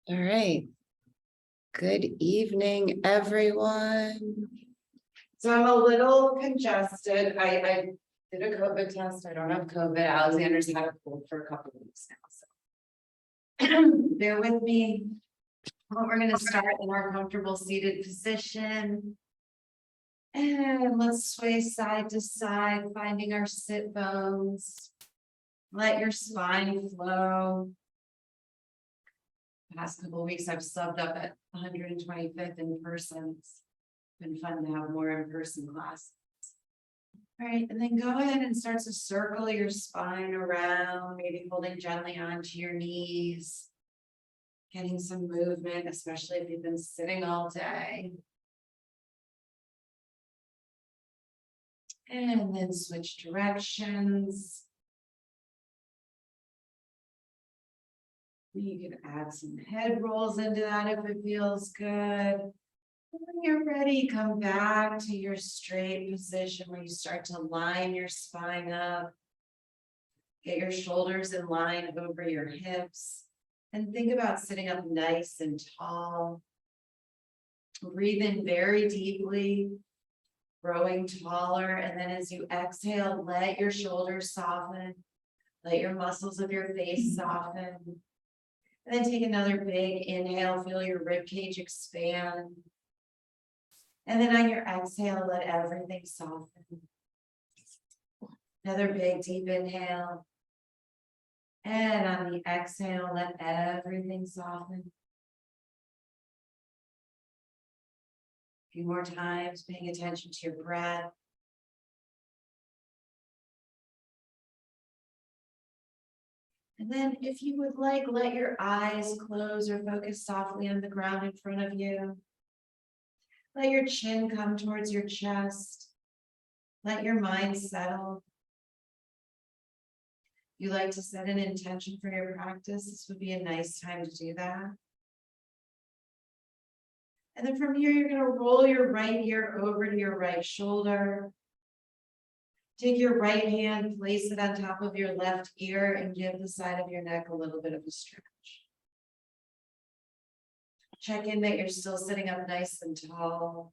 All right. Good evening, everyone. So I'm a little congested. I did a COVID test. I don't have COVID. Alexander's had a cold for a couple of weeks now. So bear with me. We're going to start in our comfortable seated position. And let's sway side to side, finding our sit bones. Let your spine flow. Past couple of weeks, I've subbed up at 125th in person. It's been fun to have more in-person classes. All right, and then go ahead and start to circle your spine around, maybe holding gently onto your knees. Getting some movement, especially if you've been sitting all day. And then switch directions. You can add some head rolls into that if it feels good. When you're ready, come back to your straight position where you start to line your spine up. Get your shoulders in line over your hips. And think about sitting up nice and tall. Breathe in very deeply, growing taller. And then as you exhale, let your shoulders soften. Let your muscles of your face soften. And then take another big inhale, feel your rib cage expand. And then on your exhale, let everything soften. Another big deep inhale. And on the exhale, let everything soften. A few more times, paying attention to your breath. And then if you would like, let your eyes close or focus softly on the ground in front of you. Let your chin come towards your chest. Let your mind settle. If you like to set an intention for your practice, this would be a nice time to do that. And then from here, you're going to roll your right ear over to your right shoulder. Take your right hand, place it on top of your left ear, and give the side of your neck a little bit of a stretch. Check in that you're still sitting up nice and tall.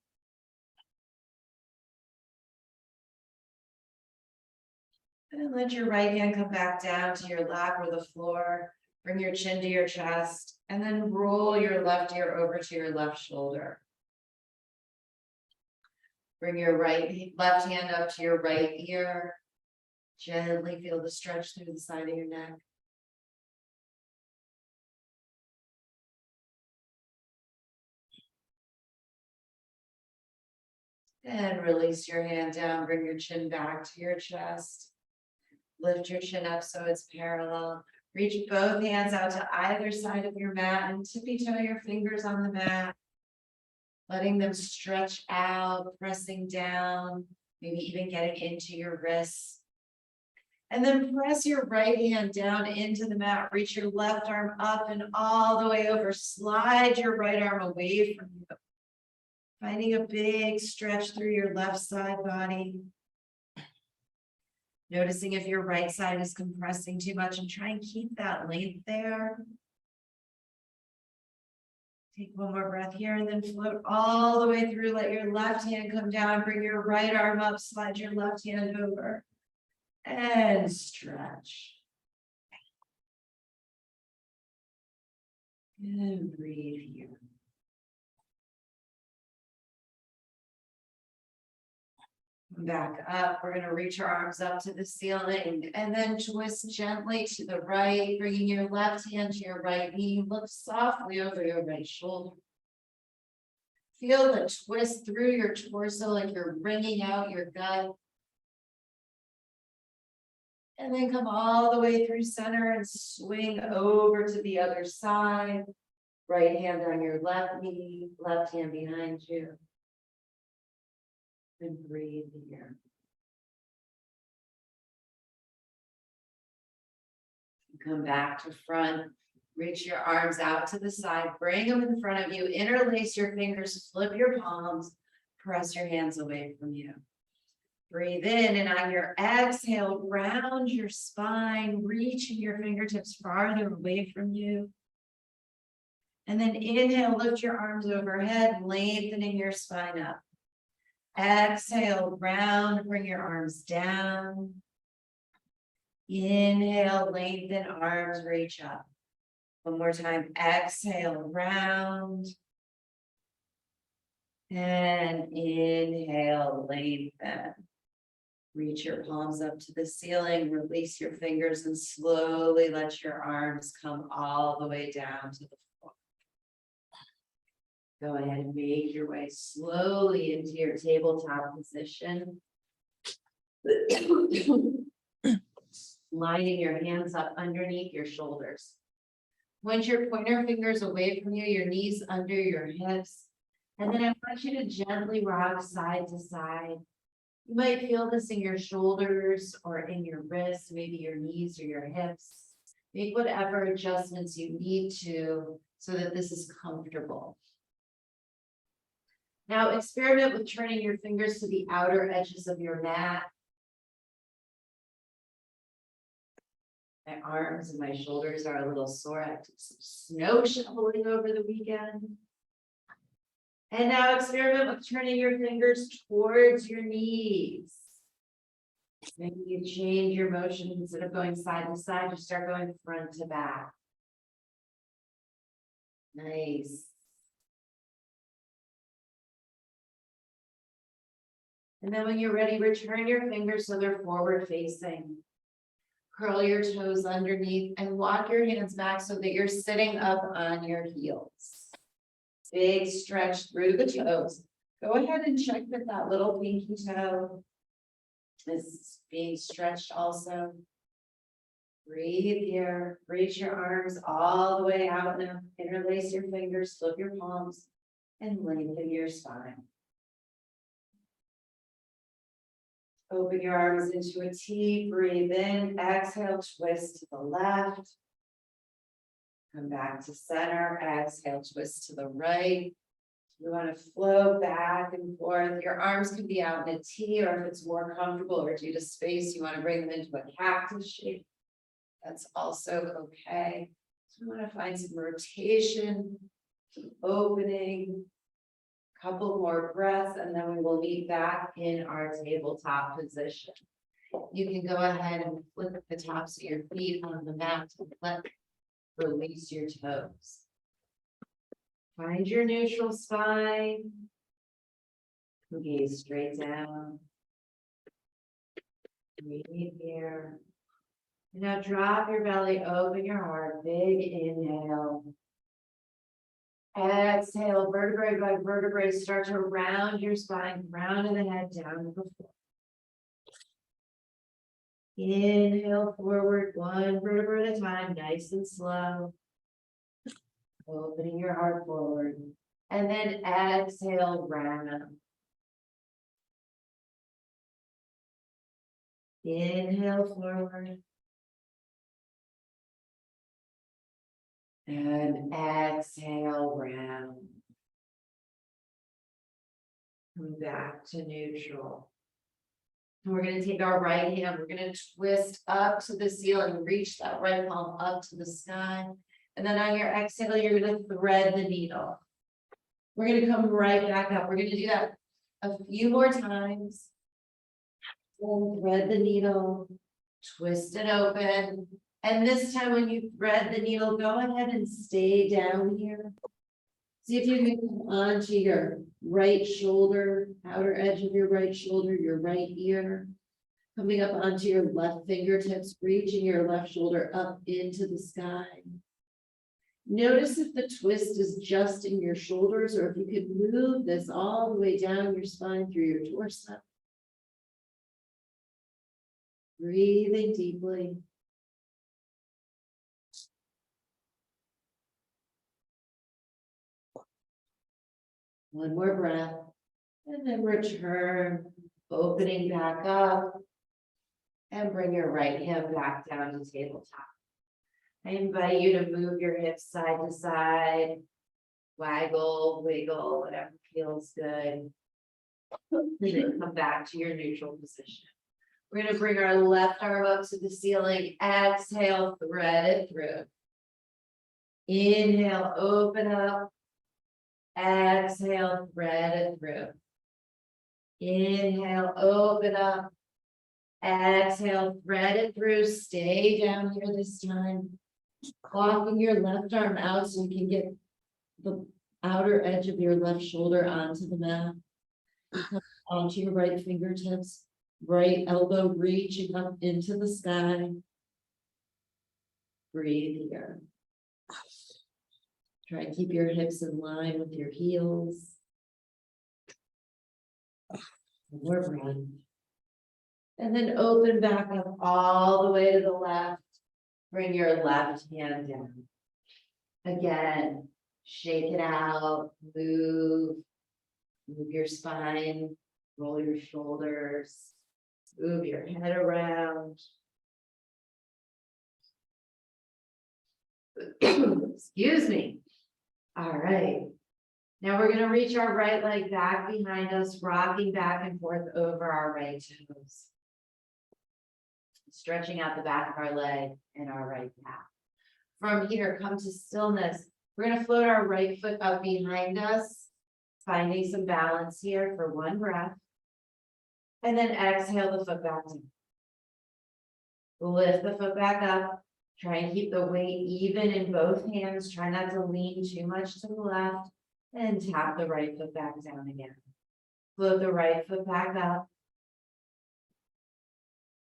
And let your right hand come back down to your lap or the floor. Bring your chin to your chest, and then roll your left ear over to your left shoulder. Bring your left hand up to your right ear. Gently feel the stretch through the side of your neck. And release your hand down. Bring your chin back to your chest. Lift your chin up so it's parallel. Reach both hands out to either side of your mat and tippy-toe your fingers on the mat. Letting them stretch out, pressing down, maybe even getting into your wrists. And then press your right hand down into the mat. Reach your left arm up and all the way over. Slide your right arm away from you. Finding a big stretch through your left side body. Noticing if your right side is compressing too much and try and keep that length there. Take one more breath here and then float all the way through. Let your left hand come down. Bring your right arm up. Slide your left hand over. And stretch. And breathe here. Back up. We're going to reach our arms up to the ceiling and then twist gently to the right, bringing your left hand to your right knee. Look softly over your right shoulder. Feel the twist through your torso like you're wringing out your gut. And then come all the way through center and swing over to the other side. Right hand on your left knee, left hand behind you. And breathe here. Come back to front. Reach your arms out to the side. Bring them in front of you. Interlace your fingers. Flip your palms. Press your hands away from you. Breathe in, and on your exhale, round your spine. Reaching your fingertips farther away from you. And then inhale, lift your arms overhead, lengthening your spine up. Exhale, round, bring your arms down. Inhale, lengthen arms, reach up. One more time, exhale, round. And inhale, lengthen. Reach your palms up to the ceiling, release your fingers, and slowly let your arms come all the way down to the floor. Go ahead and make your way slowly into your tabletop position. Lining your hands up underneath your shoulders. Point your pointer fingers away from you, your knees under your hips. And then I want you to gently rock side to side. You might feel this in your shoulders or in your wrists, maybe your knees or your hips. Make whatever adjustments you need to so that this is comfortable. Now experiment with turning your fingers to the outer edges of your mat. My arms and my shoulders are a little sore. I took some snow shoveling over the weekend. And now experiment with turning your fingers towards your knees. Maybe you change your motion instead of going side to side, you start going front to back. Nice. And then when you're ready, return your fingers so they're forward facing. Curl your toes underneath and walk your hands back so that you're sitting up on your heels. Big stretch through the toes. Go ahead and check that that little pinky toe is being stretched also. Breathe here. Reach your arms all the way out now. Interlace your fingers, flip your palms, and lengthen your spine. Open your arms into a T. Breathe in. Exhale, twist to the left. Come back to center, exhale, twist to the right. You want to flow back and forth. Your arms can be out in a T, or if it's more comfortable or due to space, you want to bring them into a cactus shape. That's also okay. So you want to find some rotation, some opening, a couple more breaths, and then we will meet back in our tabletop position. You can go ahead and flip the tops of your feet on the mat to let release your toes. Find your neutral spine. Gaze straight down. Breathe here. And now drop your belly, open your heart. Big inhale. Exhale, vertebrae by vertebrae, start to round your spine, round of the head down to the floor. Inhale forward, one vertebra at a time, nice and slow. Opening your heart forward. And then exhale, round. Inhale forward. And exhale, round. Come back to neutral. And we're going to take our right hand, we're going to twist up to the ceiling, reach that right palm up to the sky. And then on your exhale, you're going to thread the needle. We're going to come right back up. We're going to do that a few more times. And thread the needle, twist it open. And this time when you thread the needle, go ahead and stay down here. See if you can come onto your right shoulder, outer edge of your right shoulder, your right ear. Coming up onto your left fingertips, reaching your left shoulder up into the sky. Notice if the twist is just in your shoulders or if you could move this all the way down your spine through your torso. Breathing deeply. One more breath, and then return, opening back up, and bring your right hand back down to tabletop. I invite you to move your hips side to side, waggle, wiggle, whatever feels good. And then come back to your neutral position. We're going to bring our left arm up to the ceiling. Exhale, thread it through. Inhale, open up. Exhale, thread it through. Inhale, open up. Exhale, thread it through. Stay down here this time. Walking your left arm out so you can get the outer edge of your left shoulder onto the mat. Come onto your right fingertips. Right elbow reaching up into the sky. Breathe here. Try and keep your hips in line with your heels. More breath. And then open back up all the way to the left. Bring your left hand down. Again, shake it out, move your spine, roll your shoulders, move your head around. Excuse me. All right. Now we're going to reach our right leg back behind us, rocking back and forth over our right toes. Stretching out the back of our leg and our right calf. From here, come to stillness. We're going to float our right foot up behind us, finding some balance here for one breath. And then exhale the foot back down. Lift the foot back up. Try and keep the weight even in both hands. Try not to lean too much to the left. And tap the right foot back down again. Float the right foot back up.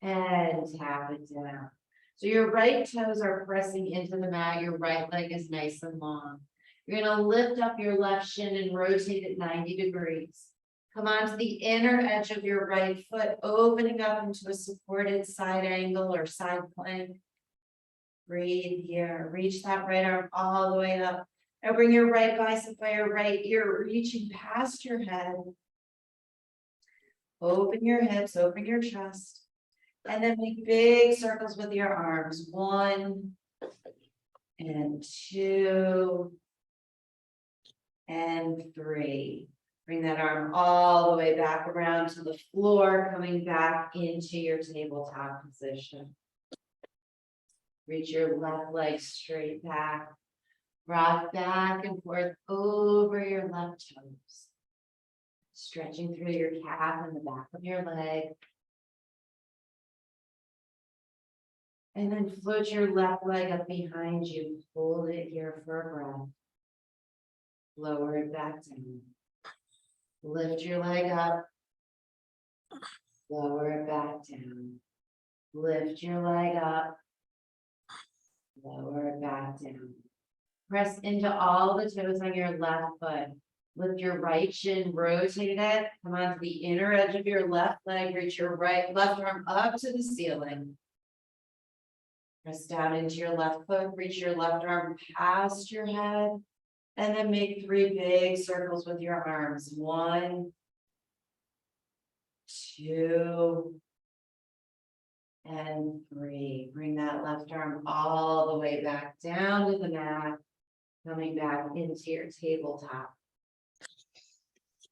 And tap it down. So your right toes are pressing into the mat. Your right leg is nice and long. You're going to lift up your left shin and rotate it 90 degrees. Come onto the inner edge of your right foot, opening up into a supported side angle or side plank. Breathe here. Reach that right arm all the way up. Now bring your right bicep by your right ear, reaching past your head. Open your hips, open your chest. And then make big circles with your arms. 1 and 2 and 3. Bring that arm all the way back around to the floor, coming back into your tabletop position. Reach your left leg straight back. Rock back and forth over your left toes. Stretching through your calf and the back of your leg. And then float your left leg up behind you. Hold it here for a breath. Lower it back down. Lift your leg up. Lower it back down. Lift your leg up. Lower it back down. Press into all the toes on your left foot. Lift your right shin, rotate it. Come onto the inner edge of your left leg. Reach your left arm up to the ceiling. Press down into your left foot. Reach your left arm past your head. And then make 3 big circles with your arms. 1, 2, and 3. Bring that left arm all the way back down to the mat. Coming back into your tabletop.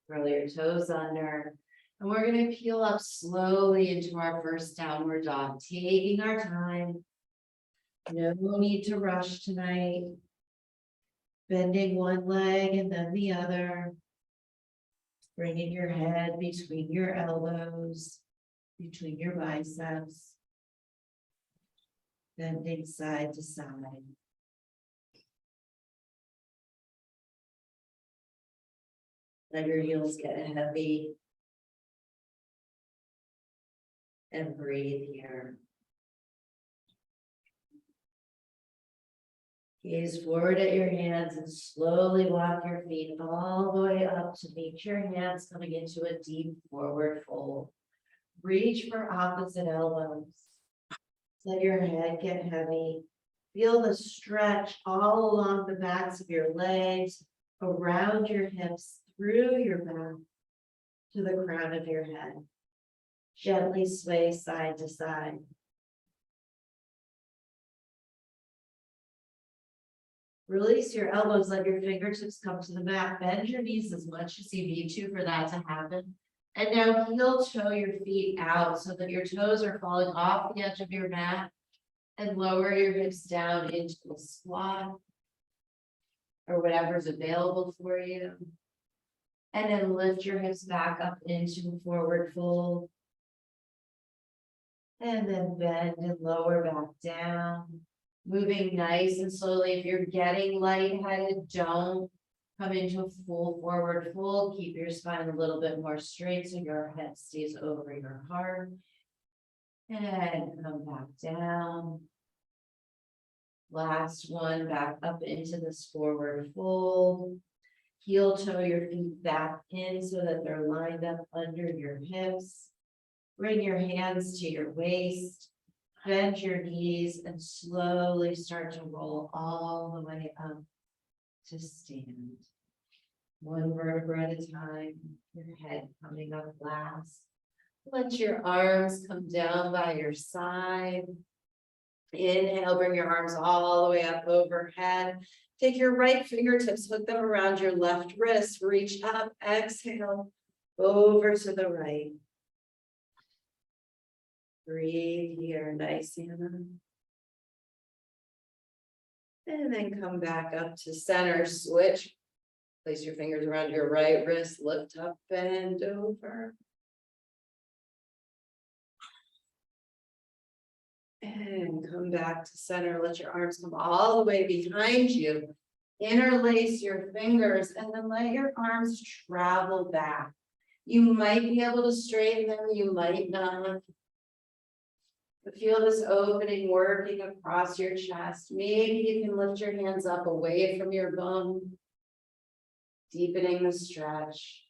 Roll your toes under. And we're going to peel up slowly into our first downward dog, taking our time. No need to rush tonight. Bending one leg and then the other. Bringing your head between your elbows, between your biceps. Bending side to side. Let your heels get heavy. And breathe here. Gaze forward at your hands and slowly walk your feet all the way up to meet your hands coming into a deep forward fold. Reach for opposite elbows. Let your head get heavy. Feel the stretch all along the backs of your legs, around your hips, through your back, to the crown of your head. Gently sway side to side. Release your elbows, let your fingertips come to the mat. Bend your knees as much as you need to for that to happen. And now heel toe your feet out so that your toes are falling off the edge of your mat. And lower your hips down into a squat. or whatever's available for you. And then lift your hips back up into a forward fold. And then bend and lower back down. Moving nice and slowly. If you're getting lightheaded, don't come into a full forward fold. Keep your spine a little bit more straight so your head stays over your heart. And come back down. Last one, back up into this forward fold. Heel toe your feet back in so that they're lined up under your hips. Bring your hands to your waist. Bend your knees and slowly start to roll all the way up to stand. One vertebra at a time, your head coming up last. Let your arms come down by your side. Inhale, bring your arms all the way up overhead. Take your right fingertips, hook them around your left wrist, reach up, exhale, over to the right. Breathe here, nice, Anna. And then come back up to center, switch. Place your fingers around your right wrist, lift up, bend over. And come back to center, let your arms come all the way behind you. Interlace your fingers and then let your arms travel back. You might be able to straighten them, you might not. But feel this opening working across your chest. Maybe you can lift your hands up away from your bum, deepening the stretch.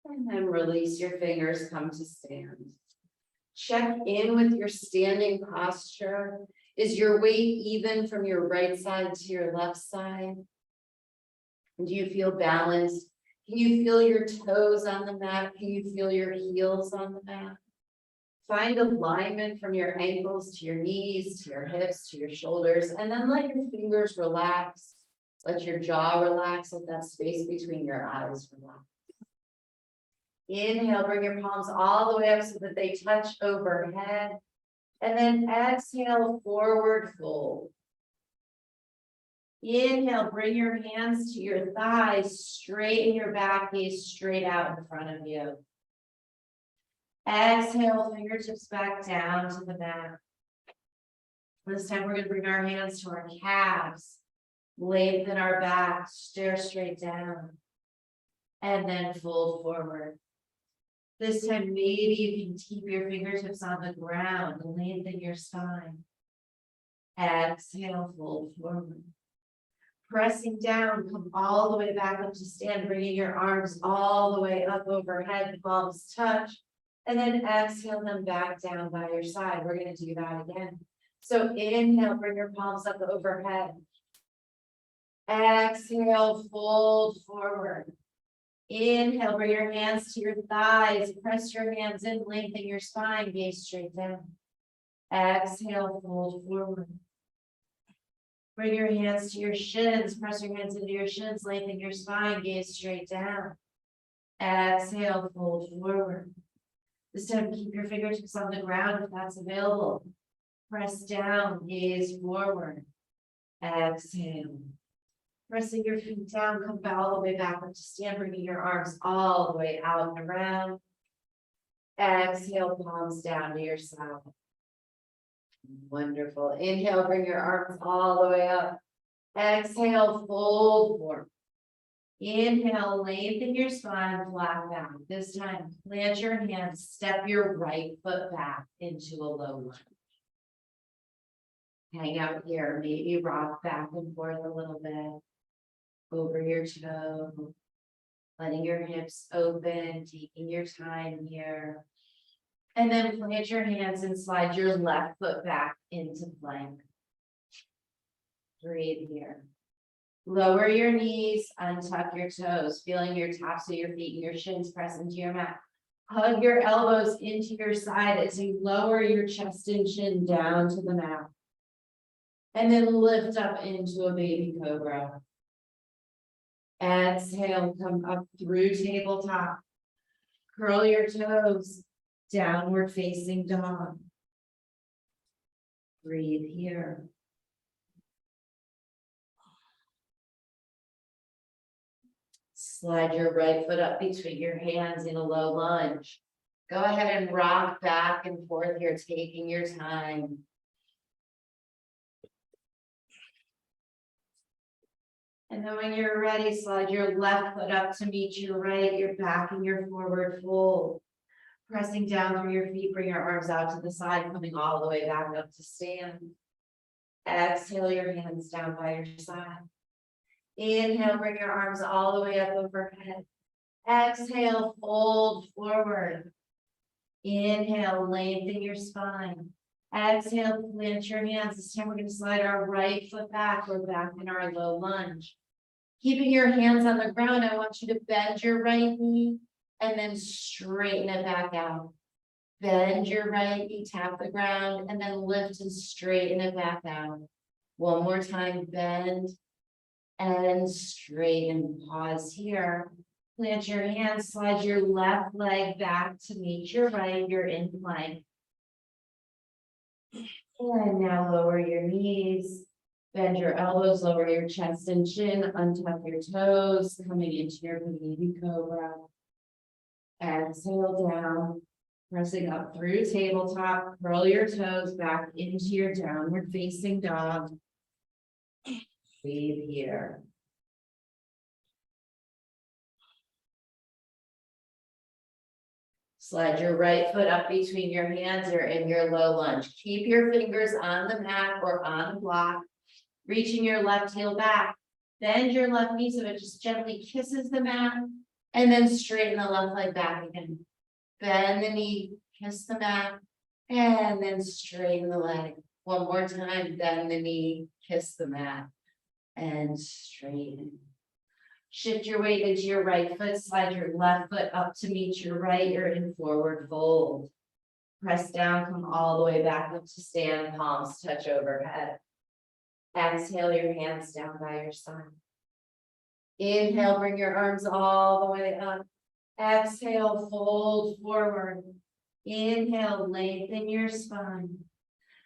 And then release your fingers, come to stand. Check in with your standing posture. Is your weight even from your right side to your left side? Do you feel balanced? Can you feel your toes on the mat? Can you feel your heels on the mat? Find alignment from your ankles to your knees, to your hips, to your shoulders, and then let your fingers relax. Let your jaw relax, let that space between your eyes relax. Inhale, bring your palms all the way up so that they touch overhead. And then exhale, forward fold. Inhale, bring your hands to your thighs, straighten your back, gaze straight out in front of you. Exhale, fingertips back down to the mat. This time we're going to bring our hands to our calves, lengthen our back, stare straight down, and then fold forward. This time, maybe you can keep your fingertips on the ground and lengthen your spine. Exhale, fold forward. Pressing down, come all the way back up to stand, bringing your arms all the way up overhead, palms touch. And then exhale them back down by your side. We're going to do that again. So inhale, bring your palms up overhead. Exhale, fold forward. Inhale, bring your hands to your thighs. Press your hands in, lengthen your spine, gaze straight down. Exhale, fold forward. Bring your hands to your shins. Press your hands into your shins, lengthen your spine, gaze straight down. Exhale, fold forward. This time, keep your fingertips on the ground if that's available. Press down, gaze forward. Exhale. Pressing your feet down, come all the way back up to stand, bringing your arms all the way out and around. Exhale, palms down to your side. Wonderful. Inhale, bring your arms all the way up. Exhale, fold forward. Inhale, lengthen your spine, flat back. This time, plant your hands, step your right foot back into a low lunge. Hang out here, maybe rock back and forth a little bit. Over your toe, letting your hips open, taking your time here. And then plant your hands and slide your left foot back into plank. Breathe here. Lower your knees, untuck your toes, feeling your tops of your feet and your shins press into your mat. Hug your elbows into your side as you lower your chest and chin down to the mat. And then lift up into a baby cobra. Exhale, come up through tabletop. Curl your toes, downward facing dog. Breathe here. Slide your right foot up between your hands in a low lunge. Go ahead and rock back and forth here, taking your time. And then when you're ready, slide your left foot up to meet your right, your back in your forward fold. Pressing down through your feet, bring your arms out to the side, coming all the way back up to stand. Exhale your hands down by your side. Inhale, bring your arms all the way up overhead. Exhale, fold forward. Inhale, lengthen your spine. Exhale, plant your hands. This time we're going to slide our right foot back. We're back in our low lunge. Keeping your hands on the ground, I want you to bend your right knee and then straighten it back out. Bend your right knee, tap the ground, and then lift and straighten it back out. One more time, bend and straighten. Pause here. Plant your hands, slide your left leg back to meet your right, you're in plank. And now lower your knees, bend your elbows, lower your chest and chin, untuck your toes, coming into your baby cobra. Exhale down, pressing up through tabletop, curl your toes back into your downward facing dog. Breathe here. Slide your right foot up between your hands or in your low lunge. Keep your fingers on the mat or on the block, reaching your left heel back. Bend your left knee so it just gently kisses the mat, and then straighten the left leg back again. Bend the knee, kiss the mat, and then straighten the leg. One more time, bend the knee, kiss the mat, and straighten. Shift your weight into your right foot, slide your left foot up to meet your right, you're in forward fold. Press down, come all the way back up to stand, palms touch overhead. Exhale your hands down by your side. Inhale, bring your arms all the way up. Exhale, fold forward. Inhale, lengthen your spine.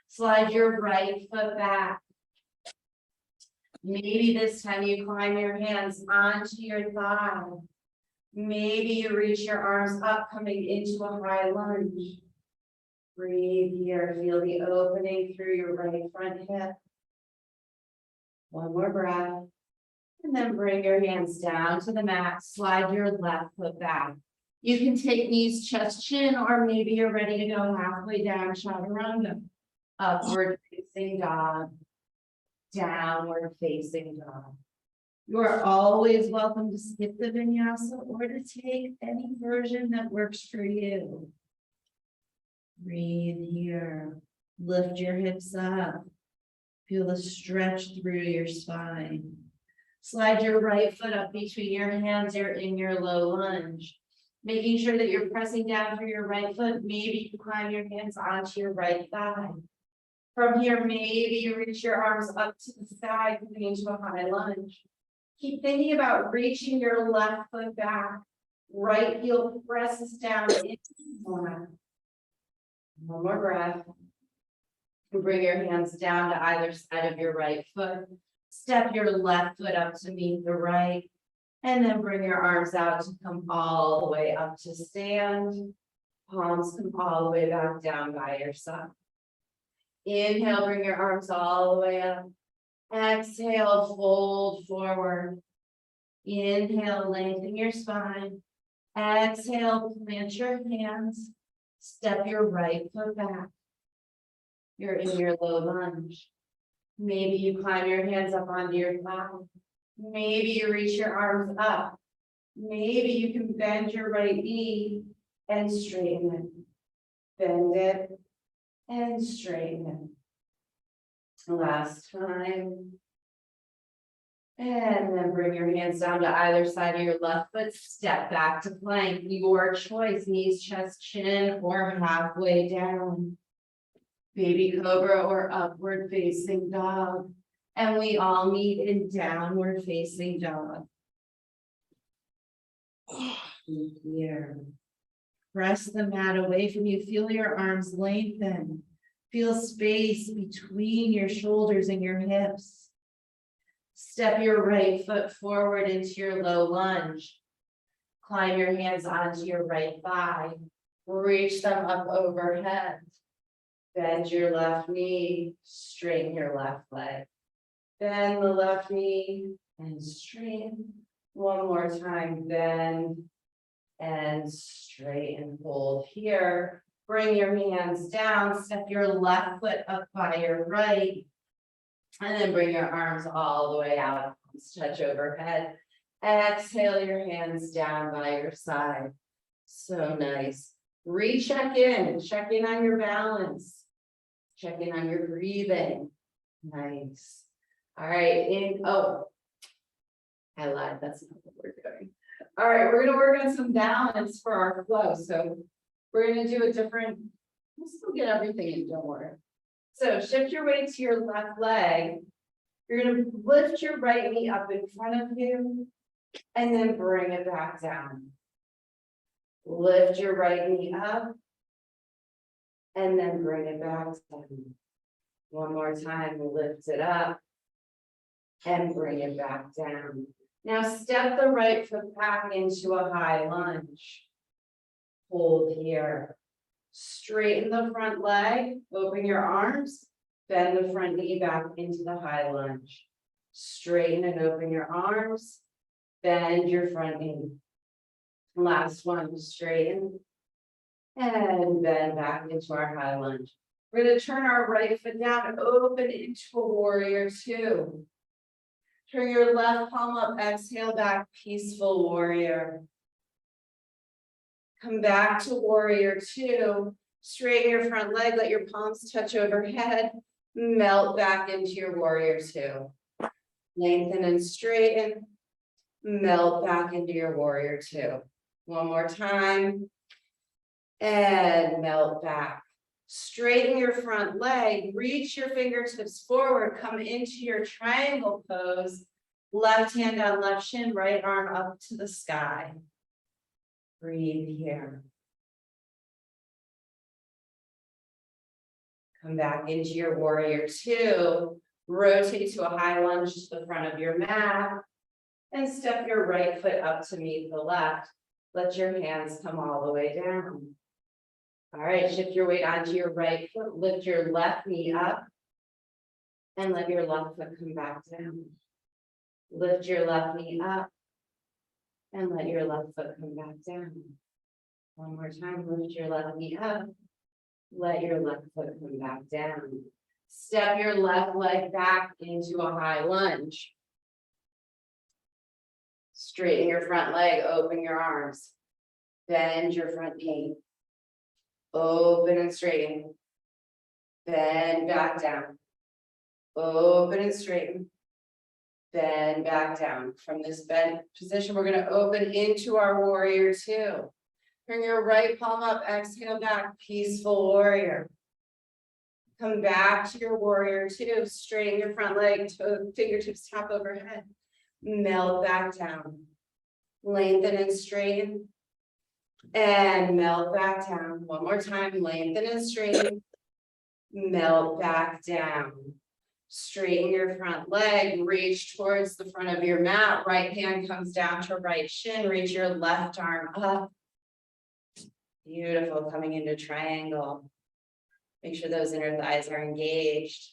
Slide your right foot back. Maybe this time you climb your hands onto your thigh. Maybe you reach your arms up, coming into a high lunge. Breathe here, feel the opening through your right front hip. One more breath. And then bring your hands down to the mat, slide your left foot back. You can take knees, chest, chin, or maybe you're ready to go halfway down, chaturanga. Upward facing dog. Downward facing dog. You are always welcome to skip the vinyasa or to take any version that works for you. Breathe here. Lift your hips up. Feel the stretch through your spine. Slide your right foot up between your hands. You're in your low lunge. Making sure that you're pressing down through your right foot. Maybe you climb your hands onto your right thigh. From here, maybe you reach your arms up to the sky, coming into a high lunge. Keep thinking about reaching your left foot back. Right heel presses down into one. One more breath. You bring your hands down to either side of your right foot. Step your left foot up to meet the right. And then bring your arms out to come all the way up to stand. Palms come all the way back down by your side. Inhale, bring your arms all the way up. Exhale, fold forward. Inhale, lengthen your spine. Exhale, plant your hands. Step your right foot back. You're in your low lunge. Maybe you climb your hands up onto your thigh. Maybe you reach your arms up. Maybe you can bend your right knee and straighten it. Bend it and straighten it. Last time. And then bring your hands down to either side of your left foot. Step back to plank. Your choice, knees, chest, chin, or halfway down. Baby cobra or upward facing dog. And we all meet in downward facing dog. Here. Press the mat away from you. Feel your arms lengthen. Feel space between your shoulders and your hips. Step your right foot forward into your low lunge. Climb your hands onto your right thigh. Reach them up overhead. Bend your left knee, straighten your left leg. Bend the left knee and straighten. One more time, bend and straighten. Hold here. Bring your hands down, step your left foot up by your right. And then bring your arms all the way out, touch overhead. Exhale your hands down by your side. So nice. Check in on your balance. Check in on your breathing. Nice. All right, I lied, that's not what we're doing. All right, we're gonna work on some balance for our flow. So we're gonna do we'll still get everything in, don't worry. So shift your weight to your left leg. You're gonna lift your right knee up in front of you and then bring it back down. Lift your right knee up and then bring it back down. One more time, lift it up and bring it back down. Now step the right foot back into a high lunge. Hold here. Straighten the front leg, open your arms, bend the front knee back into the high lunge. Straighten and open your arms, bend your front knee. Last one, straighten and bend back into our high lunge. We're going to turn our right foot down and open into a warrior two. Turn your left palm up, exhale back, peaceful warrior. Come back to warrior two. Straighten your front leg, let your palms touch overhead. Melt back into your warrior two. Lengthen and straighten. Melt back into your warrior two. One more time. And melt back. Straighten your front leg. Reach your fingertips forward. Come into your triangle pose. Left hand on left shin, right arm up to the sky. Breathe here. Come back into your warrior two. Rotate to a high lunge to the front of your mat. And step your right foot up to meet the left. Let your hands come all the way down. All right, shift your weight onto your right foot. Lift your left knee up. And let your left foot come back down. Lift your left knee up. And let your left foot come back down. One more time, lift your left knee up. Let your left foot come back down. Step your left leg back into a high lunge. Straighten your front leg, open your arms. Bend your front knee. Open and straighten. Bend back down. Open and straighten. Bend back down. From this bend position, we're going to open into our warrior two. Bring your right palm up, exhale back, peaceful warrior. Come back to your warrior two. Straighten your front leg, fingertips tap overhead. Melt back down. Lengthen and straighten. And melt back down. One more time, lengthen and straighten. Melt back down. Straighten your front leg, reach towards the front of your mat. Right hand comes down to right shin, reach your left arm up. Beautiful, coming into triangle. Make sure those inner thighs are engaged.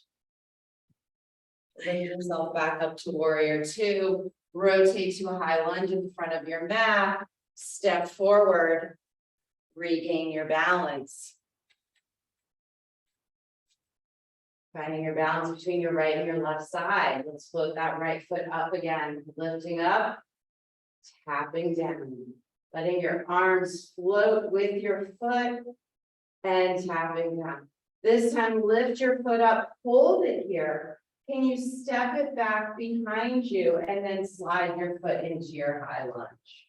Lift yourself back up to warrior two. Rotate to a high lunge in front of your mat. Step forward. Regain your balance. Finding your balance between your right and your left side. Let's float that right foot up again. Lifting up. Tapping down. Letting your arms float with your foot and tapping down. This time, lift your foot up, hold it here. Can you step it back behind you and then slide your foot into your high lunge?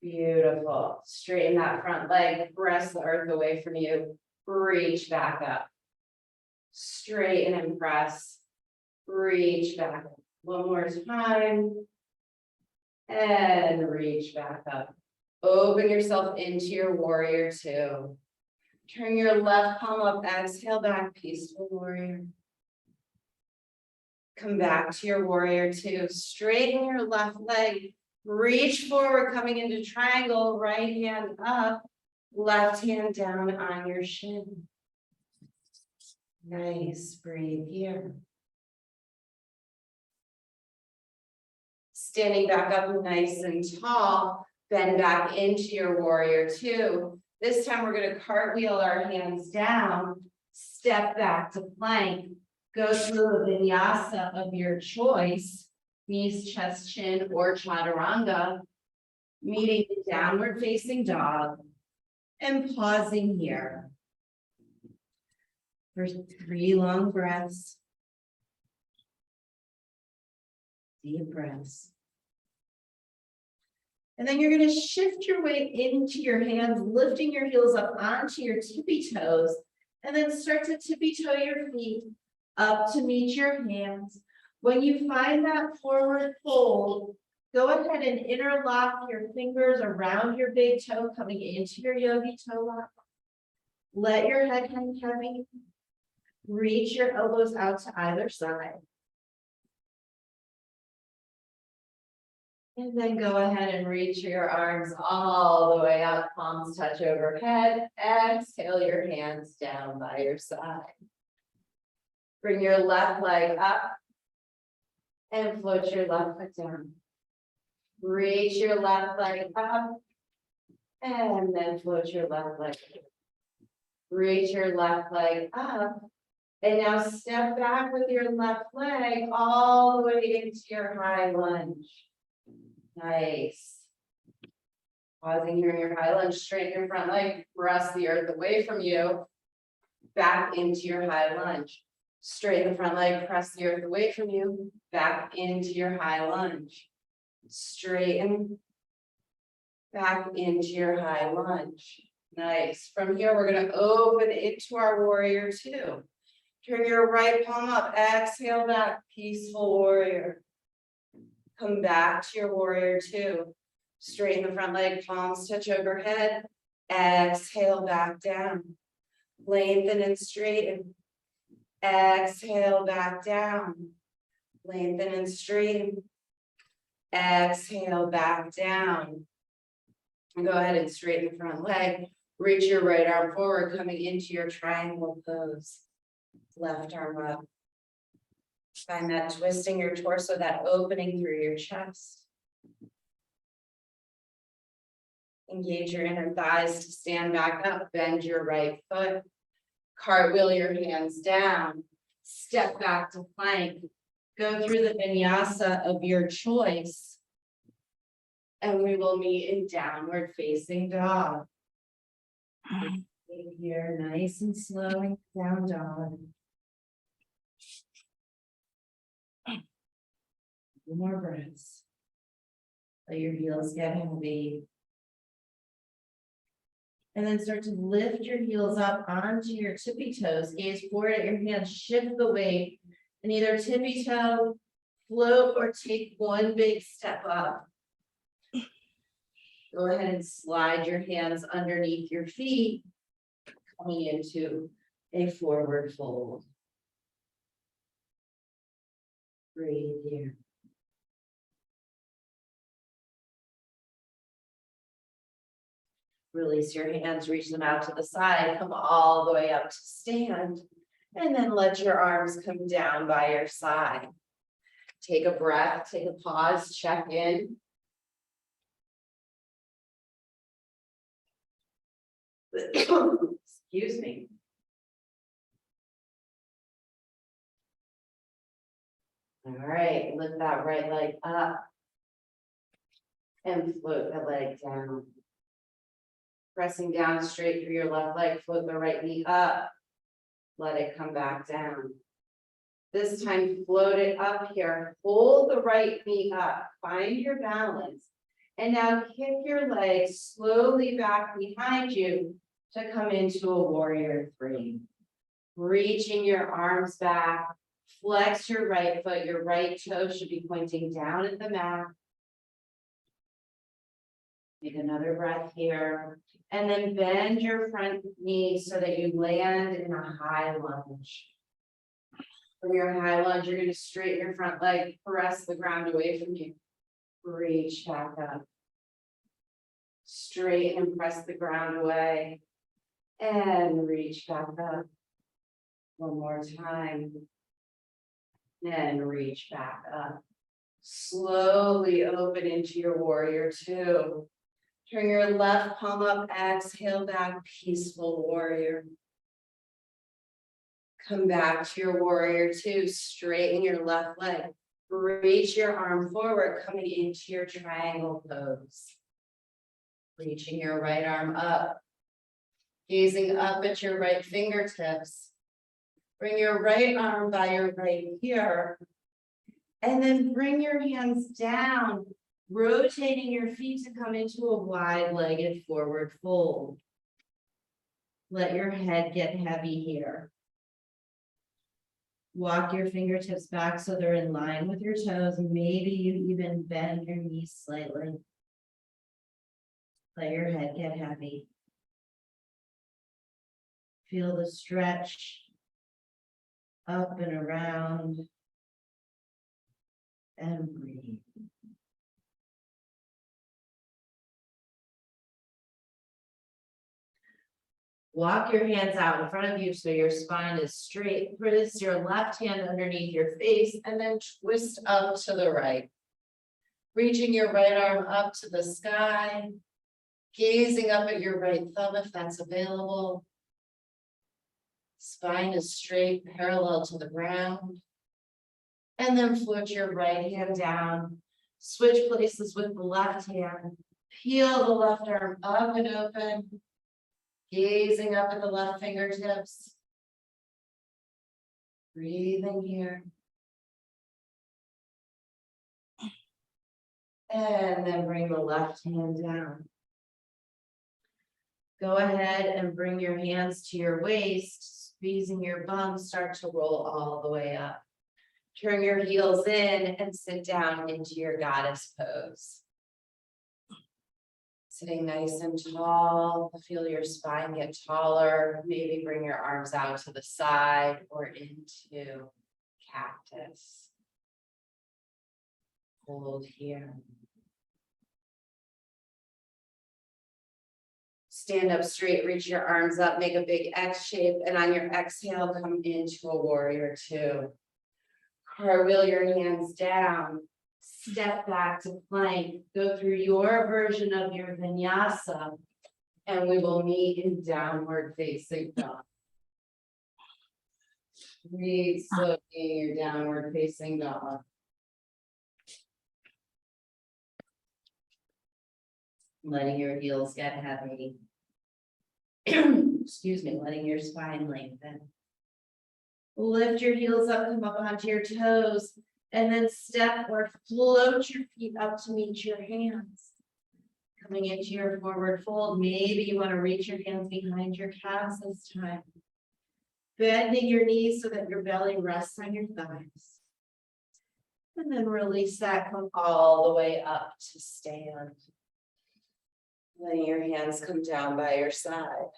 Beautiful. Straighten that front leg, press the earth away from you. Reach back up. Straighten and press. Reach back up. One more time. And reach back up. Open yourself into your warrior two. Turn your left palm up, exhale back, peaceful warrior. Come back to your warrior two. Straighten your left leg. Reach forward, coming into triangle. Right hand up. Left hand down on your shin. Nice. Breathe here. Standing back up nice and tall. Bend back into your warrior two. This time we're going to cartwheel our hands down. Step back to plank. Go through a vinyasa of your choice, knees, chest, chin, or chaturanga, meeting the downward facing dog, and pausing here for 3 long breaths. Deep breaths. And then you're going to shift your weight into your hands, lifting your heels up onto your tippy toes, and then start to tippy toe your feet up to meet your hands. When you find that forward fold, go ahead and interlock your fingers around your big toe, coming into your yogi toe lock. Let your head hang heavy. Reach your elbows out to either side. And then go ahead and reach your arms all the way up, palms touch overhead. Exhale your hands down by your side. Bring your left leg up and float your left foot down. Reach your left leg up and then float your left leg. Reach your left leg up and now step back with your left leg all the way into your high lunge. Nice. Pausing here in your high lunge, straighten your front leg, press the earth away from you, back into your high lunge. Straighten the front leg, press the earth away from you, back into your high lunge. Straighten, back into your high lunge. Nice. From here, we're going to open into our warrior two. Turn your right palm up, exhale back, peaceful warrior. Come back to your warrior two. Straighten the front leg, palms touch overhead. Exhale back down. Lengthen and straighten. Exhale back down. Lengthen and straighten. Exhale back down. And go ahead and straighten the front leg. Reach your right arm forward, coming into your triangle pose. Left arm up. Find that twisting your torso, that opening through your chest. Engage your inner thighs to stand back up. Bend your right foot. Cartwheel your hands down. Step back to plank. Go through the vinyasa of your choice. And we will meet in downward facing dog. Here, nice and slow, down dog. 2 more breaths. Let your heels get heavy. And then start to lift your heels up onto your tippy toes. Gaze forward at your hands, shift the weight, and either tippy toe, float, or take 1 big step up. Go ahead and slide your hands underneath your feet, coming into a forward fold. Breathe here. Release your hands, reach them out to the side, come all the way up to stand, and then let your arms come down by your side. Take a breath, take a pause, check in. Excuse me. All right, lift that right leg up and float the leg down. Pressing down straight through your left leg, float the right knee up. Let it come back down. This time, float it up here. Hold the right knee up. Find your balance. And now kick your legs slowly back behind you to come into a warrior three. Reaching your arms back. Flex your right foot. Your right toe should be pointing down at the mat. Take another breath here. And then bend your front knee so that you land in a high lunge. For your high lunge, you're gonna straighten your front leg, press the ground away from you. Reach back up. Straighten and press the ground away. And reach back up. One more time. And reach back up. Slowly open into your warrior two. Turn your left palm up, exhale back, peaceful warrior. Come back to your warrior two, straighten your left leg. Reach your arm forward, coming into your triangle pose. Reaching your right arm up. Gazing up at your right fingertips. Bring your right arm by your right ear. And then bring your hands down, rotating your feet to come into a wide-legged forward fold. Let your head get heavy here. Walk your fingertips back so they're in line with your toes. Maybe you even bend your knees slightly. Let your head get heavy. Feel the stretch up and around. And breathe. Walk your hands out in front of you so your spine is straight. Place your left hand underneath your face and then twist up to the right. Reaching your right arm up to the sky. Gazing up at your right thumb if that's available. Spine is straight, parallel to the ground. And then float your right hand down. Switch places with the left hand. Peel the left arm up and open. Gazing up at the left fingertips. Breathing here. And then bring the left hand down. Go ahead and bring your hands to your waist, squeezing your bum, start to roll all the way up. Turn your heels in and sit down into your goddess pose. Sitting nice and tall, feel your spine get taller. Maybe bring your arms out to the side or into cactus. Hold here. Stand up straight, reach your arms up, make a big X shape, and on your exhale, come into a warrior two. Cartwheel your hands down, step back to plank, go through your version of your vinyasa, and we will meet in downward facing dog. Breathe slowly in your downward facing dog. Letting your heels get heavy. Excuse me, letting your spine lengthen. Lift your heels up, come up onto your toes, and then step or float your feet up to meet your hands. Coming into your forward fold, maybe you want to reach your hands behind your calves this time. Bending your knees so that your belly rests on your thighs. And then release that, come all the way up to stand. Letting your hands come down by your side.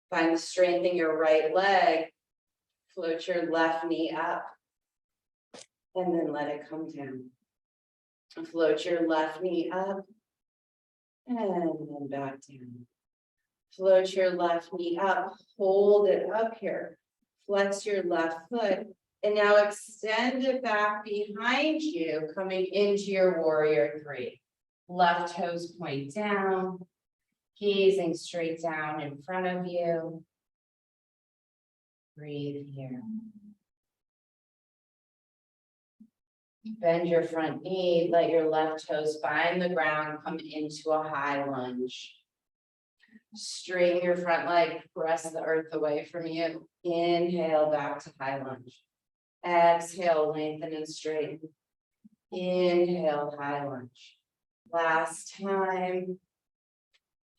Find the strength in your right leg. Float your left knee up. And then let it come down. Float your left knee up. And then back down. Float your left knee up. Hold it up here. Flex your left foot. And now extend it back behind you, coming into your warrior three. Left toes point down, gazing straight down in front of you. Breathe here. Bend your front knee, let your left toes find the ground, come into a high lunge. Straighten your front leg, press the earth away from you. Inhale back to high lunge. Exhale, lengthen and straighten. Inhale, high lunge. Last time,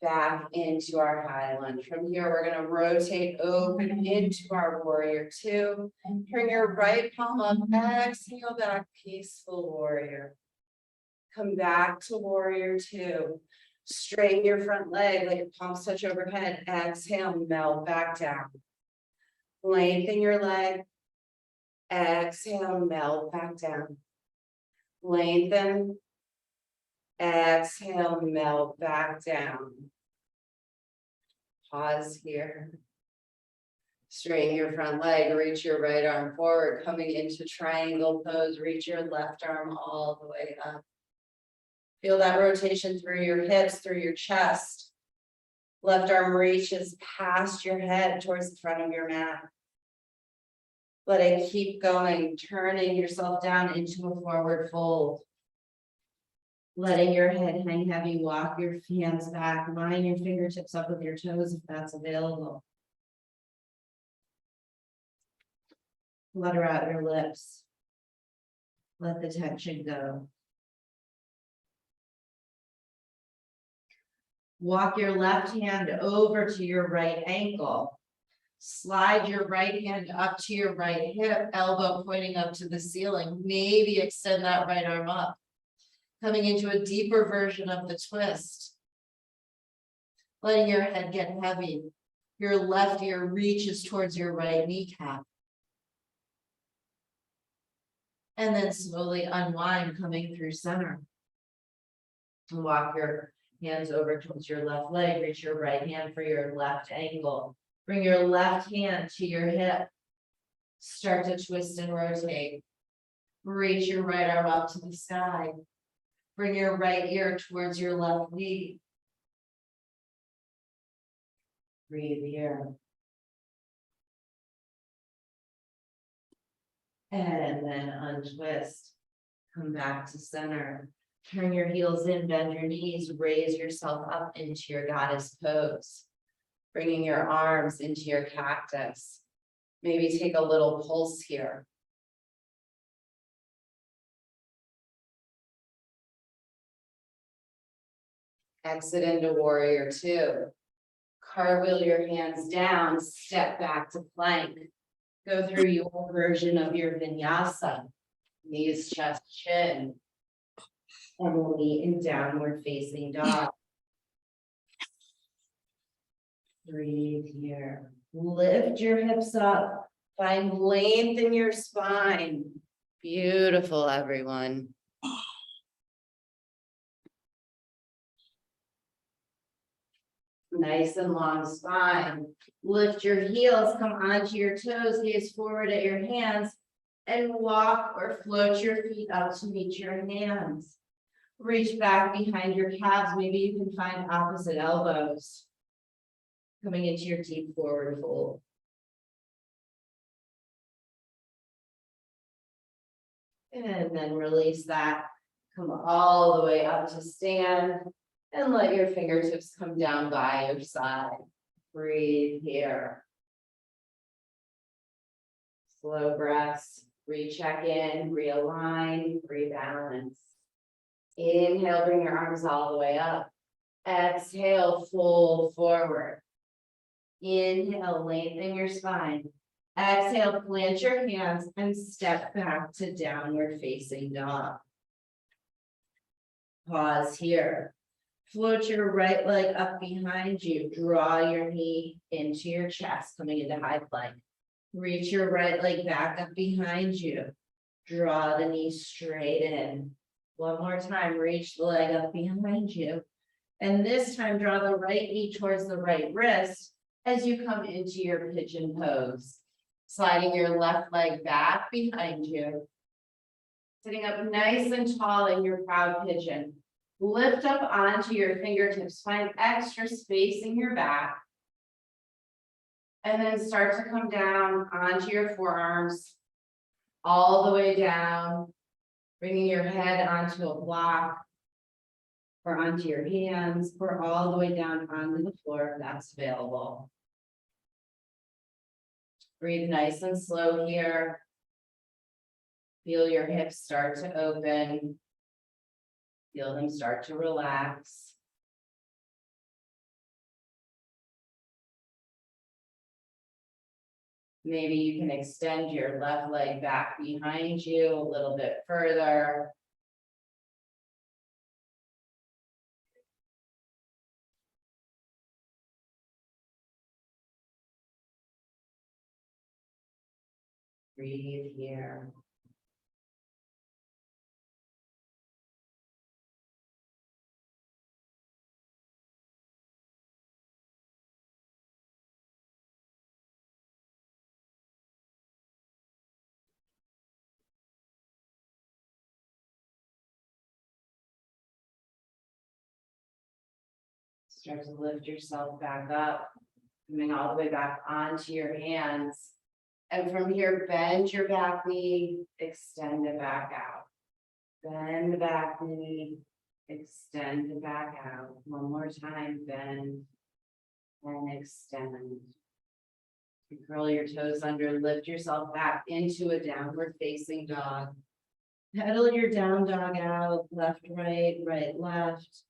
back into our high lunge. From here, we're going to rotate open into our warrior two. Turn your right palm up, exhale back, peaceful warrior. Come back to warrior two. Straighten your front leg, like your palms touch overhead. Exhale, melt back down. Lengthen your leg. Exhale, melt back down. Lengthen. Exhale, melt back down. Pause here. Straighten your front leg, reach your right arm forward, coming into triangle pose, reach your left arm all the way up. Feel that rotation through your hips, through your chest. Left arm reaches past your head towards the front of your mat. Let it keep going, turning yourself down into a forward fold. Letting your head hang heavy, walk your hands back, line your fingertips up with your toes if that's available. Flutter out your lips. Let the tension go. Walk your left hand over to your right ankle. Slide your right hand up to your right hip, elbow pointing up to the ceiling. Maybe extend that right arm up. Coming into a deeper version of the twist. Letting your head get heavy. Your left ear reaches towards your right kneecap. And then slowly unwind, coming through center. Walk your hands over towards your left leg, reach your right hand for your left ankle. Bring your left hand to your hip. Start to twist and rotate. Reach your right arm up to the sky. Bring your right ear towards your left knee. Breathe here. And then untwist. Come back to center. Turn your heels in, bend your knees, raise yourself up into your goddess pose. Bringing your arms into your cactus. Maybe take a little pulse here. Exit into warrior two. Cartwheel your hands down, step back to plank. Go through your version of your vinyasa. Knees, chest, chin. And we'll meet in downward facing dog. Breathe here. Lift your hips up. Find length in your spine. Beautiful, everyone. Nice and long spine. Lift your heels, come onto your toes, gaze forward at your hands, and walk or float your feet up to meet your hands. Reach back behind your calves. Maybe you can find opposite elbows. Coming into your deep forward fold. And then release that. Come all the way up to stand. And let your fingertips come down by your side. Breathe here. Slow breaths. Recheck in, realign, rebalance. Inhale, bring your arms all the way up. Exhale, fold forward. Inhale, lengthen your spine. Exhale, plant your hands and step back to downward facing dog. Pause here. Float your right leg up behind you. Draw your knee into your chest, coming into high plank. Reach your right leg back up behind you. Draw the knee straight in. One more time, reach the leg up behind you. And this time, draw the right knee towards the right wrist as you come into your pigeon pose. Sliding your left leg back behind you. Sitting up nice and tall in your proud pigeon. Lift up onto your fingertips. Find extra space in your back. And then start to come down onto your forearms. All the way down. Bringing your head onto a block. Or onto your hands. Or all the way down onto the floor if that's available. Breathe nice and slow here. Feel your hips start to open. Feel them start to relax. Maybe you can extend your left leg back behind you a little bit further. Breathe here. Start to lift yourself back up, coming all the way back onto your hands. And from here, bend your back knee, extend it back out. Bend the back knee, extend it back out. One more time, bend and extend. You curl your toes under, lift yourself back into a downward facing dog. Pedal your down dog out, left, right, left.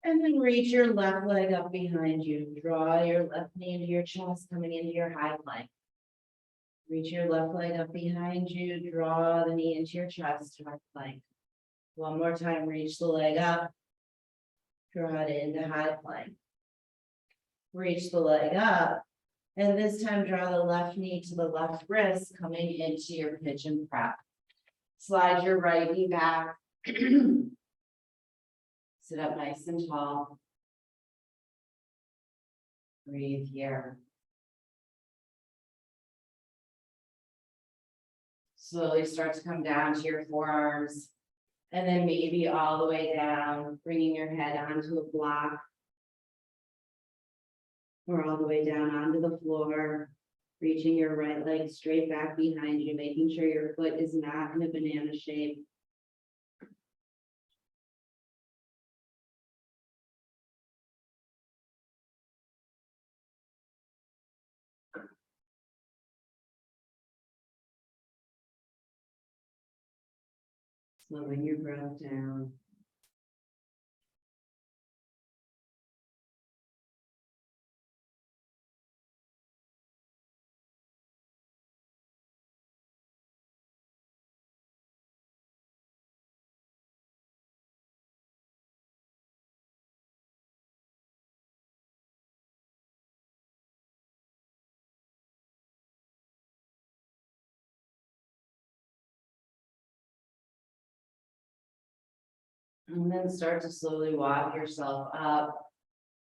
And then reach your left leg up behind you. Draw your left knee into your chest, coming into your high plank. Reach your left leg up behind you. Draw the knee into your chest, high plank. One more time, reach the leg up. Draw it into high plank. Reach the leg up. And this time, draw the left knee to the left wrist, coming into your pigeon prep. Slide your right knee back. Sit up nice and tall. Breathe here. Slowly start to come down to your forearms. And then maybe all the way down, bringing your head onto a block. Or all the way down onto the floor. Reaching your right leg straight back behind you, making sure your foot is not in a banana shape. Slowing your breath down. And then start to slowly walk yourself up.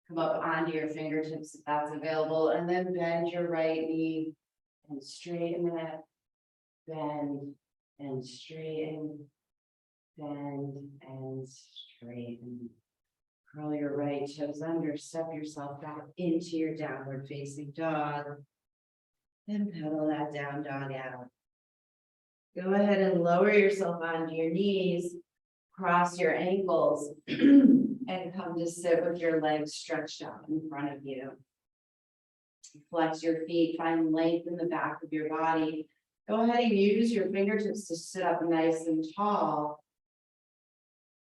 Come up onto your fingertips if that's available, and then bend your right knee and straighten it. Bend and straighten. Bend and straighten. Curl your right toes under, step yourself back into your downward facing dog. Then pedal that down dog out. Go ahead and lower yourself onto your knees. Cross your ankles and come to sit with your legs stretched out in front of you. Flex your feet, find length in the back of your body. Go ahead and use your fingertips to sit up nice and tall.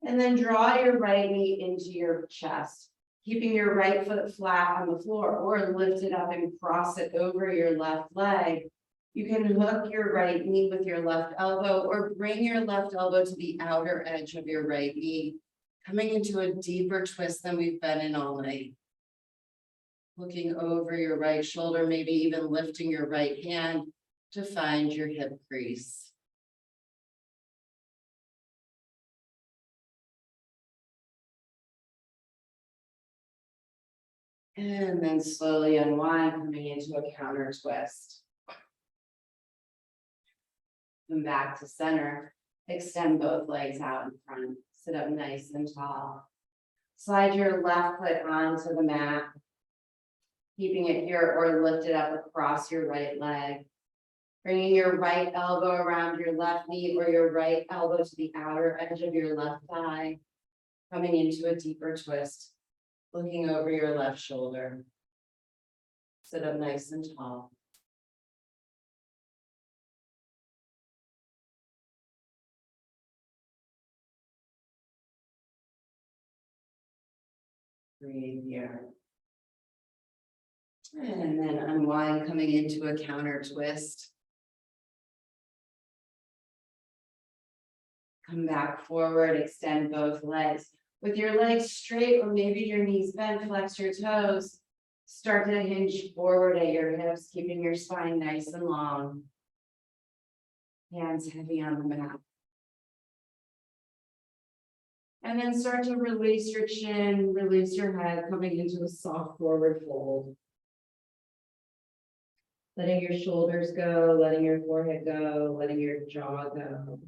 And then draw your right knee into your chest, keeping your right foot flat on the floor, or lift it up and cross it over your left leg. You can hook your right knee with your left elbow or bring your left elbow to the outer edge of your right knee, coming into a deeper twist than we've been in all night. Looking over your right shoulder, maybe even lifting your right hand to find your hip crease. And then slowly unwind, coming into a counter twist. Come back to center, extend both legs out in front, sit up nice and tall. Slide your left foot onto the mat, keeping it here or lift it up across your right leg. Bringing your right elbow around your left knee or your right elbow to the outer edge of your left thigh, coming into a deeper twist, looking over your left shoulder. Sit up nice and tall. Breathe here. And then unwind, coming into a counter twist. Come back forward, extend both legs. With your legs straight or maybe your knees bent, flex your toes. Start to hinge forward at your hips, keeping your spine nice and long. Hands heavy on the mat. And then start to release your chin, release your head, coming into a soft forward fold. Letting your shoulders go, letting your forehead go, letting your jaw go.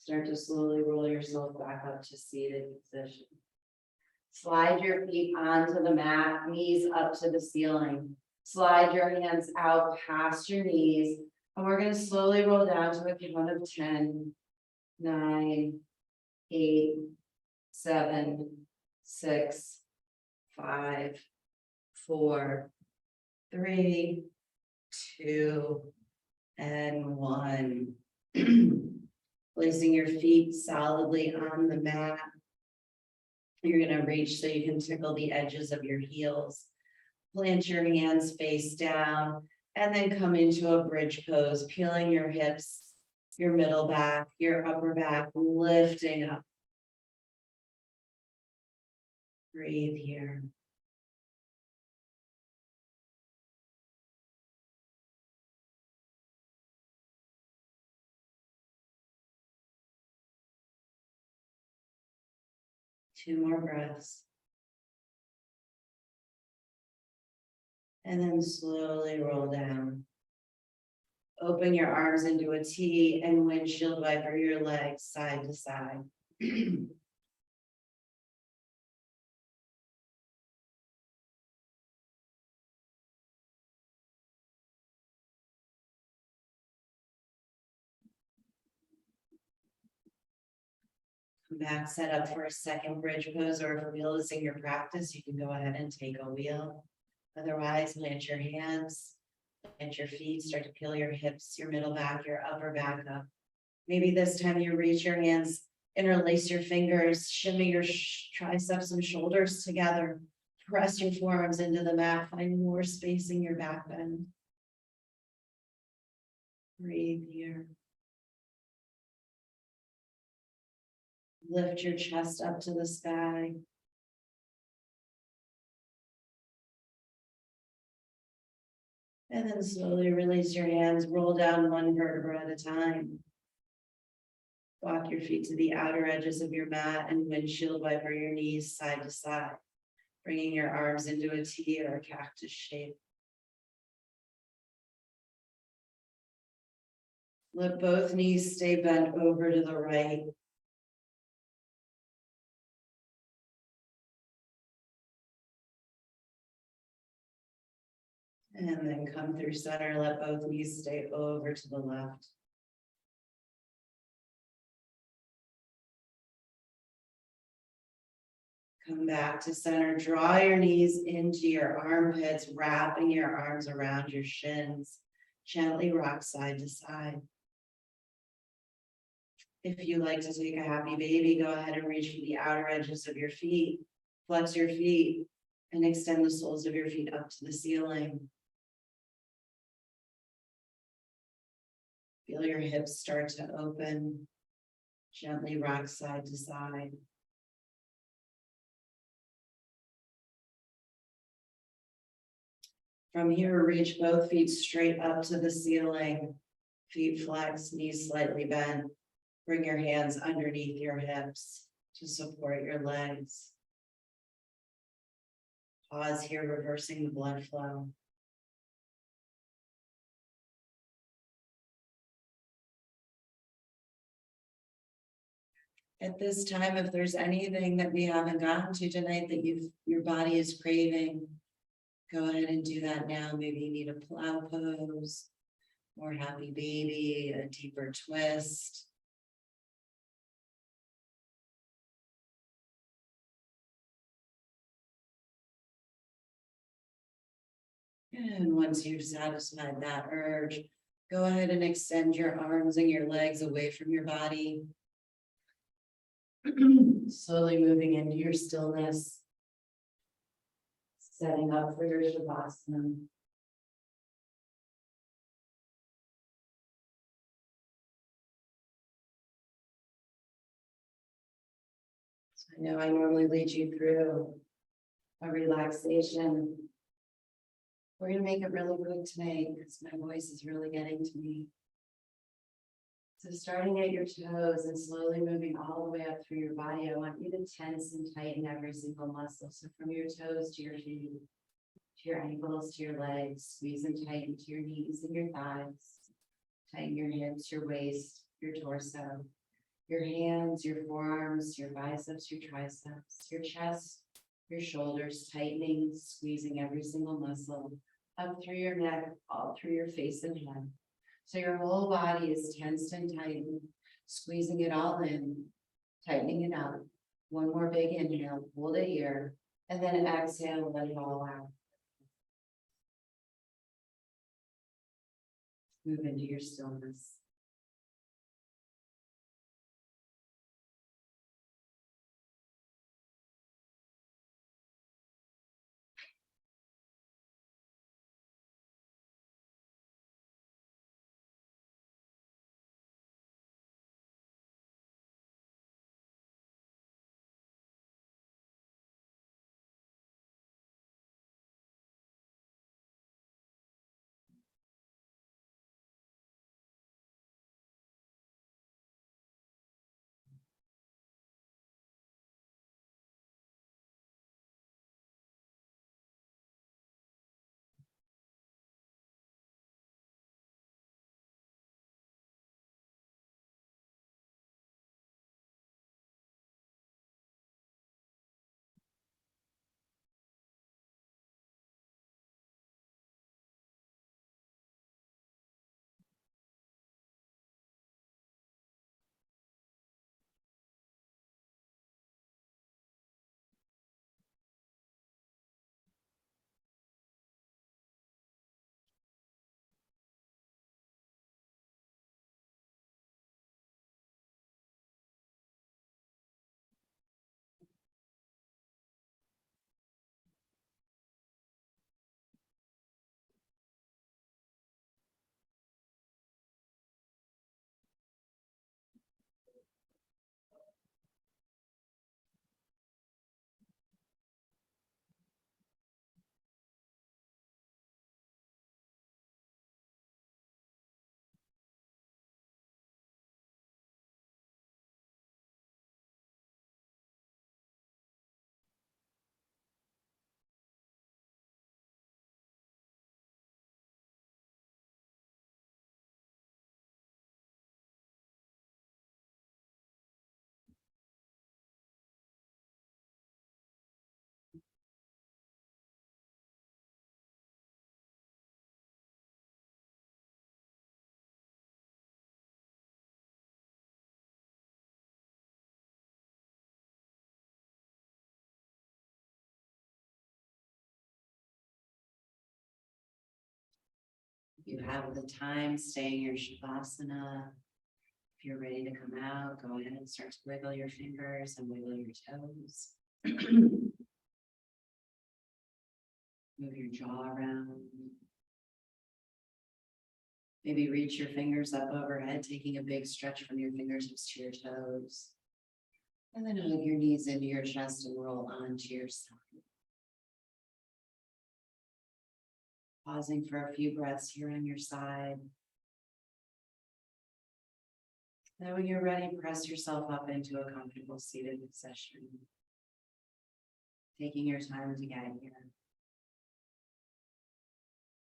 Start to slowly roll yourself back up to seated position. Slide your feet onto the mat, knees up to the ceiling. Slide your hands out past your knees. And we're going to slowly roll down to a count of 10, 9, 8, 7, 6, 5, 4, 3, 2, and 1. Placing your feet solidly on the mat. You're going to reach so you can tickle the edges of your heels. Plant your hands face down and then come into a bridge pose, peeling your hips, your middle back, your upper back, lifting up. Breathe here. Two more breaths. And then slowly roll down. Open your arms into a T and windshield wiper your legs side to side. Come back, set up for a second bridge pose, or if wheel is in your practice, you can go ahead and take a wheel. Otherwise, plant your hands, plant your feet, start to peel your hips, your middle back, your upper back up. Maybe this time you reach your hands, interlace your fingers, shimmy your triceps and shoulders together. Press your forearms into the mat, find more space in your back bend. Breathe here. Lift your chest up to the sky. And then slowly release your hands, roll down one vertebra at a time. Walk your feet to the outer edges of your mat and windshield wiper your knees side to side, bringing your arms into a T or a cactus shape. Let both knees stay bent over to the right. And then come through center, let both knees stay over to the left. Come back to center, draw your knees into your armpits, wrapping your arms around your shins. Gently rock side to side. If you like to take a happy baby, go ahead and reach for the outer edges of your feet. Flex your feet and extend the soles of your feet up to the ceiling. Feel your hips start to open. Gently rock side to side. From here, reach both feet straight up to the ceiling. Feet flex, knees slightly bent. Bring your hands underneath your hips to support your legs. Pause here, reversing the blood flow. At this time, if there's anything that we haven't gotten to tonight that your body is craving, go ahead and do that now. Maybe you need a plow pose, more happy baby, a deeper twist. And once you've satisfied that urge, go ahead and extend your arms and your legs away from your body. Slowly moving into your stillness. Setting up for your Shavasana. I know I normally lead you through a relaxation. We're gonna make it really quick tonight because my voice is really getting to me. So starting at your toes and slowly moving all the way up through your body, I want you to tense and tighten every single muscle. So from your toes to your feet, to your ankles, to your legs, squeeze and tighten to your knees and your thighs. Tighten your hips, your waist, your torso, your hands, your forearms, your biceps, your triceps, your chest, your shoulders, tightening, squeezing every single muscle up through your neck, all through your face and head. So your whole body is tensed and tightened, squeezing it all in, tightening it up. One more big inhale, hold it here, and then exhale, let it all out. Move into your stillness. If you have the time, stay in your Shavasana. If you're ready to come out, go ahead and start to wiggle your fingers and wiggle your toes. Move your jaw around. Maybe reach your fingers up overhead, taking a big stretch from your fingertips to your toes. And then hug your knees into your chest and roll onto your side. Pausing for a few breaths here on your side. Then when you're ready, press yourself up into a comfortable seated position. Taking your time to get here.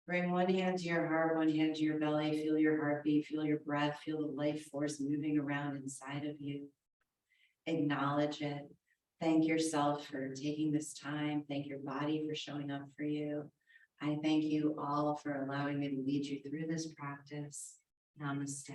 Bring one hand to your heart, one hand to your belly. Feel your heartbeat, feel your breath, feel the life force moving around inside of you. Acknowledge it. Thank yourself for taking this time. Thank your body for showing up for you. I thank you all for allowing me to lead you through this practice. Namaste.